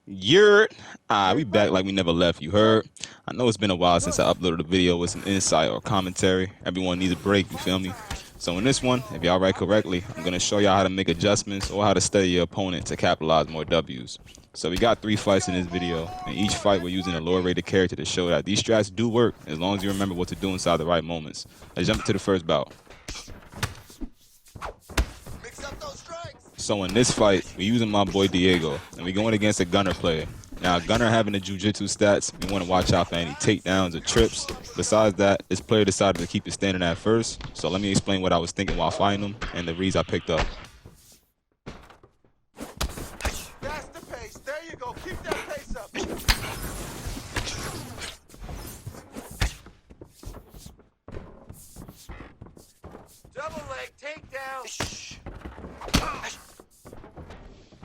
You're we back like we never left. You heard? I know it's been a while since I uploaded a video with some insight or commentary. Everyone needs a break, you feel me? So in this one, if y'all write correctly, I'm gonna show y'all how to make adjustments or how to study your opponent to capitalize more W's. So we got 3 fights in this video, and each fight we're using a lower rated character to show that these strats do work as long as you remember what to do inside the right moments. Let's jump into the first bout. So in this fight, we're using my boy Diego, and we're going against a Gunner player. Now, Gunner having the jiu-jitsu stats, we want to watch out for any takedowns or trips. Besides that, this player decided to keep it standing at first, so let me explain what I was thinking while fighting him and the reads I picked up. That's the pace. There you go. Keep that pace up. Double leg takedown.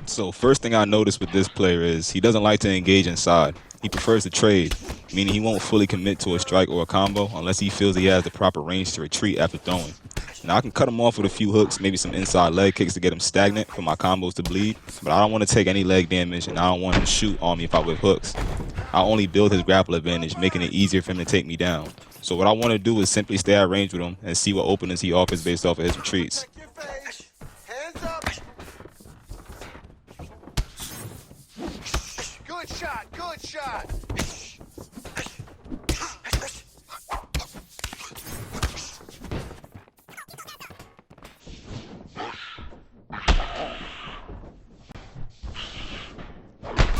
So first thing I noticed with this player is he doesn't like to engage inside. He prefers to trade, meaning he won't fully commit to a strike or a combo unless he feels he has the proper range to retreat after throwing. Now I can cut him off with a few hooks, maybe some inside leg kicks to get him stagnant for my combos to bleed, but I don't want to take any leg damage and I don't want him to shoot on me if I whip hooks. I only build his grapple advantage, making it easier for him to take me down. So what I want to do is simply stay at range with him and see what openings he offers based off of his retreats. Check your face. Hands up. Good shot. Good shot.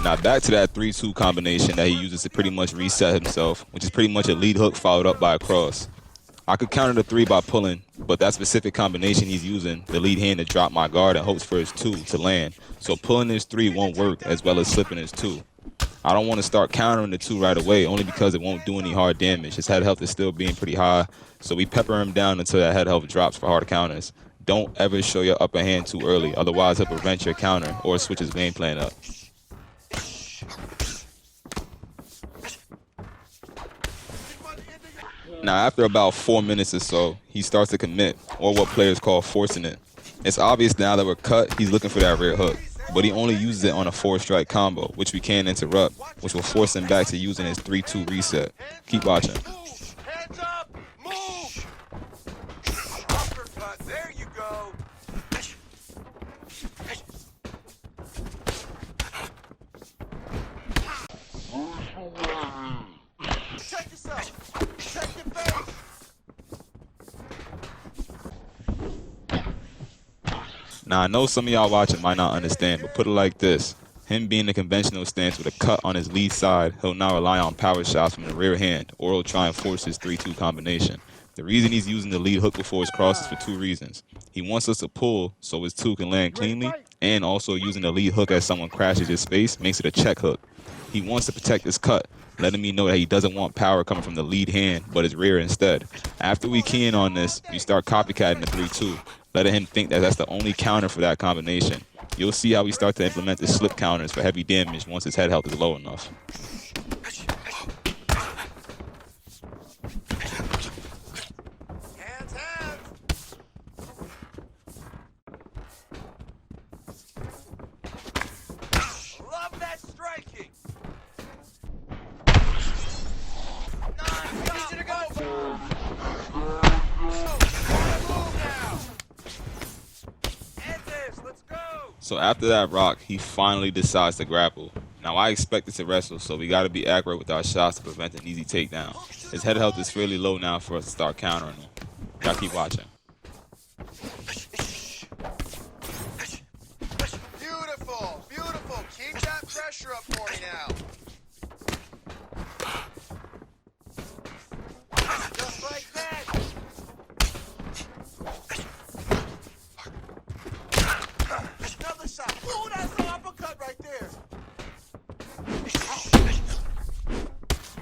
Now back to that 3-2 combination that he uses to pretty much reset himself, which is pretty much a lead hook followed up by a cross. I could counter the 3 by pulling, but that specific combination he's using, the lead hand to drop my guard and hopes for his 2 to land. So pulling his 3 won't work as well as slipping his 2. I don't want to start countering the 2 right away, only because it won't do any hard damage. His head health is still being pretty high, so we pepper him down until that head health drops for hard counters. Don't ever show your upper hand too early, otherwise he'll prevent your counter or switch his game plan up. Now, after about 4 minutes or so, he starts to commit, or what players call forcing it. It's obvious now that we're cut, he's looking for that rear hook, but he only uses it on a 4-strike combo, which we can interrupt, which will force him back to using his 3-2 reset. Keep watching. Hands up. Move. Uppercut. There you go. Check yourself. Check your face. Now, I know some of y'all watching might not understand, but put it like this. Him being the conventional stance with a cut on his lead side, he'll now rely on power shots from the rear hand, or he'll try and force his 3-2 combination. The reason he's using the lead hook before his cross is for 2 reasons. He wants us to pull so his 2 can land cleanly, and also using the lead hook as someone crashes his space makes it a check hook. He wants to protect his cut, letting me know that he doesn't want power coming from the lead hand, but his rear instead. After we key in on this, we start copycatting the 3-2, letting him think that that's the only counter for that combination. You'll see how we start to implement the slip counters for heavy damage once his head health is low enough. Hands, hands. Love that striking. Nice. Easy to go. Move now. End this. Let's go. So after that rock, he finally decides to grapple. Now I expected to wrestle, so we got to be accurate with our shots to prevent an easy takedown. His head health is fairly low now for us to start countering him. Y'all keep watching. Beautiful, beautiful. Keep that pressure up for me now. Just like that. Another shot. Ooh, that's an uppercut right there.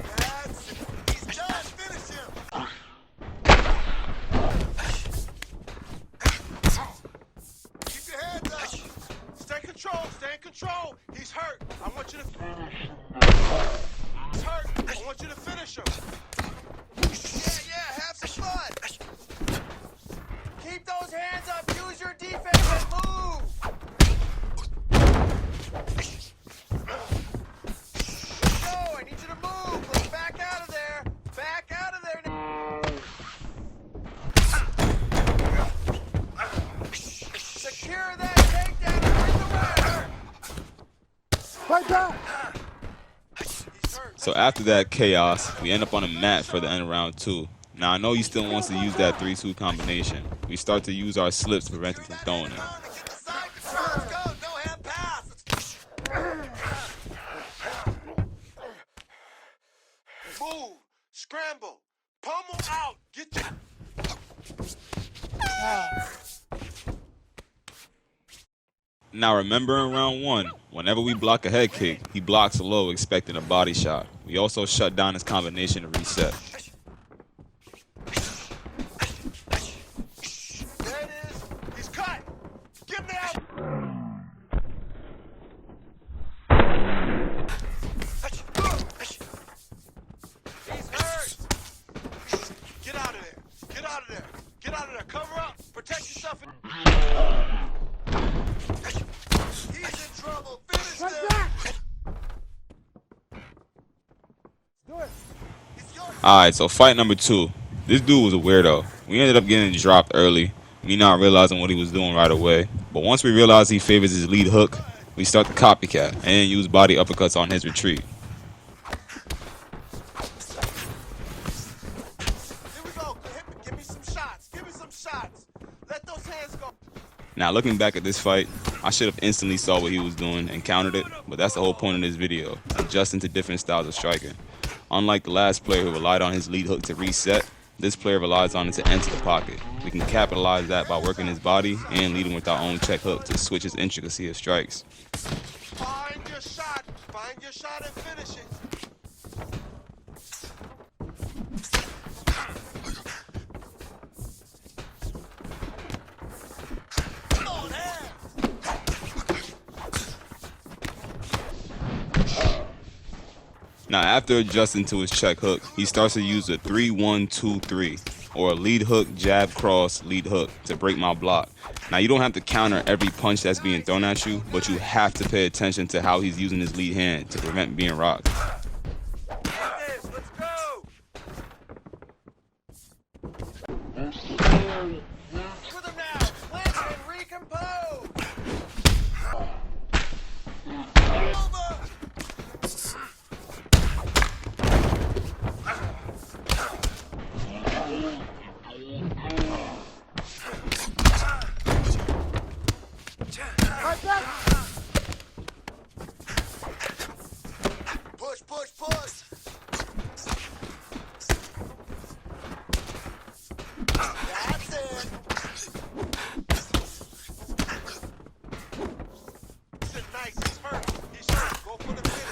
That's it. He's done. Finish him. Keep your hands up. Stay in control. Stay in control. He's hurt. I want you to. So after that chaos, we end up on a mat for the end of round 2. Now I know he still wants to use that 3-2 combination. We start to use our slips to prevent him from throwing it. Let's go. No hand pass. Move. Scramble. Pummel out. Get your... Now remember in round 1, whenever we block a head kick, he blocks low expecting a body shot. We also shut down his combination to reset. There it is. He's cut. Give me out. He's hurt. Get out of there. Get out of there. Get out of there. Cover up. Protect yourself. He's in trouble. Finish him. Alright, so fight number 2. This dude was a weirdo. We ended up getting dropped early, me not realizing what he was doing right away. But once we realized he favors his lead hook, we start to copycat and use body uppercuts on his retreat. Here we go. Give me some shots. Give me some shots. Let those hands go. Now looking back at this fight, I should have instantly saw what he was doing and countered it, but that's the whole point of this video, adjusting to different styles of striking. Unlike the last player who relied on his lead hook to reset, this player relies on it to enter the pocket. We can capitalize that by working his body and leading with our own check hook to switch his intricacy of strikes. Find your shot. Find your shot and finish it. Come on, hands. Now after adjusting to his check hook, he starts to use a 3-1-2-3 or a lead hook, jab, cross, lead hook to break my block. Now you don't have to counter every punch that's being thrown at you, but you have to pay attention to how he's using his lead hand to prevent being rocked. Let's go. With him now. Blend and recompose. Over. Push, push, push. That's it. This is nice. He's hurt. He's hurt. Go for the finish.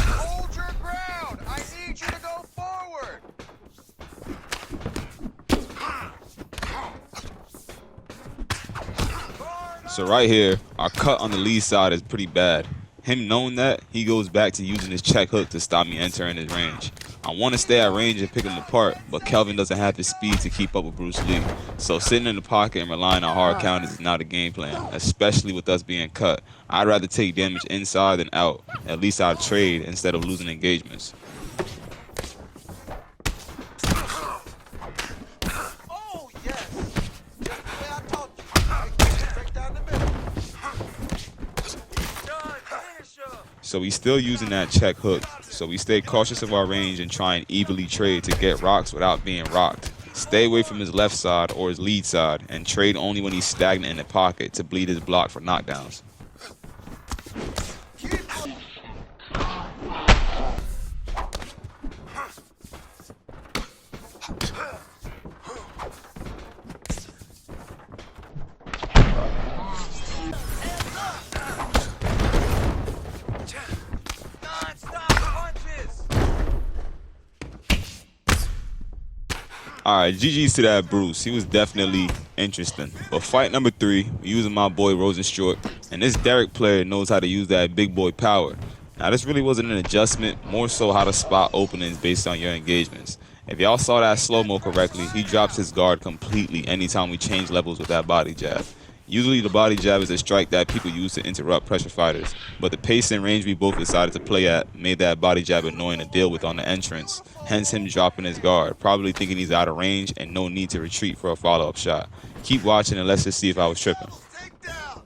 Hold your ground. I need you to go forward. So right here, our cut on the lead side is pretty bad. Him knowing that, he goes back to using his check hook to stop me entering his range. I want to stay at range and pick him apart, but Kelvin doesn't have the speed to keep up with Bruce Lee. So sitting in the pocket and relying on hard counters is not a game plan, especially with us being cut. I'd rather take damage inside than out. At least I'd trade instead of losing engagements. Oh, yes. Just the way I taught you. Right, break down the middle. He's done. Finish him. So he's still using that check hook, so we stay cautious of our range and try and evenly trade to get rocks without being rocked. Stay away from his left side or his lead side and trade only when he's stagnant in the pocket to bleed his block for knockdowns. Alright, GG's to that Bruce. He was definitely interesting. But fight number 3, we're using my boy Rosenstruck. And this Derek player knows how to use that big boy power. Now this really wasn't an adjustment, more so how to spot openings based on your engagements. If y'all saw that slow-mo correctly, he drops his guard completely anytime we change levels with that body jab. Usually the body jab is a strike that people use to interrupt pressure fighters, but the pace and range we both decided to play at made that body jab annoying to deal with on the entrance, hence him dropping his guard, probably thinking he's out of range and no need to retreat for a follow-up shot. Keep watching and let's just see if I was tripping. Take down.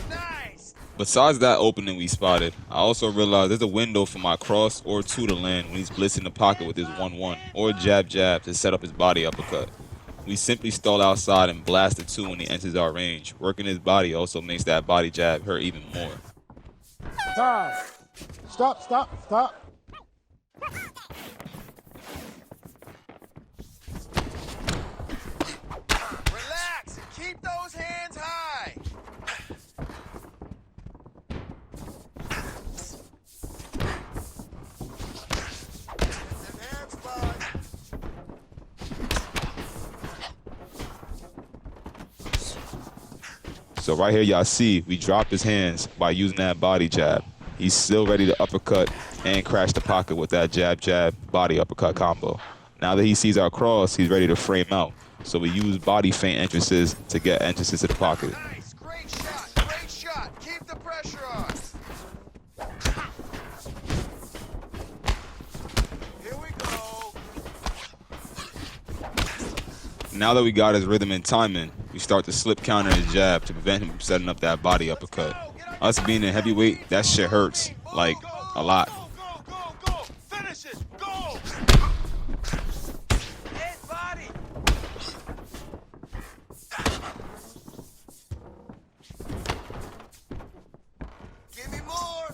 Nice. Besides that opening we spotted, I also realized there's a window for my cross or two to land when he's blitzing the pocket with his 1-1 or jab to set up his body uppercut. We simply stall outside and blast the two when he enters our range. Working his body also makes that body jab hurt even more. Time. Stop. Relax and keep those hands high. Them hands fine. So right here y'all see we dropped his hands by using that body jab. He's still ready to uppercut and crash the pocket with that jab body uppercut combo. Now that he sees our cross, he's ready to frame out. So we use body feint entrances to get entrances to the pocket. Nice. Great shot. Keep the pressure on. Here we go. Now that we got his rhythm and timing, we start to slip counter his jab to prevent him from setting up that body uppercut. Us being a heavyweight, that shit hurts, like, a lot. Go. Finish it. Go. Head body. Give me more.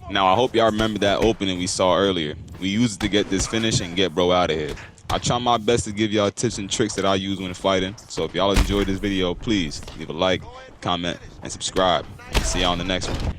Now I hope y'all remember that opening we saw earlier. We used it to get this finish and get bro out of here. I try my best to give y'all tips and tricks that I use when fighting. So if y'all enjoyed this video, please leave a like, comment, and subscribe. See y'all on the next one.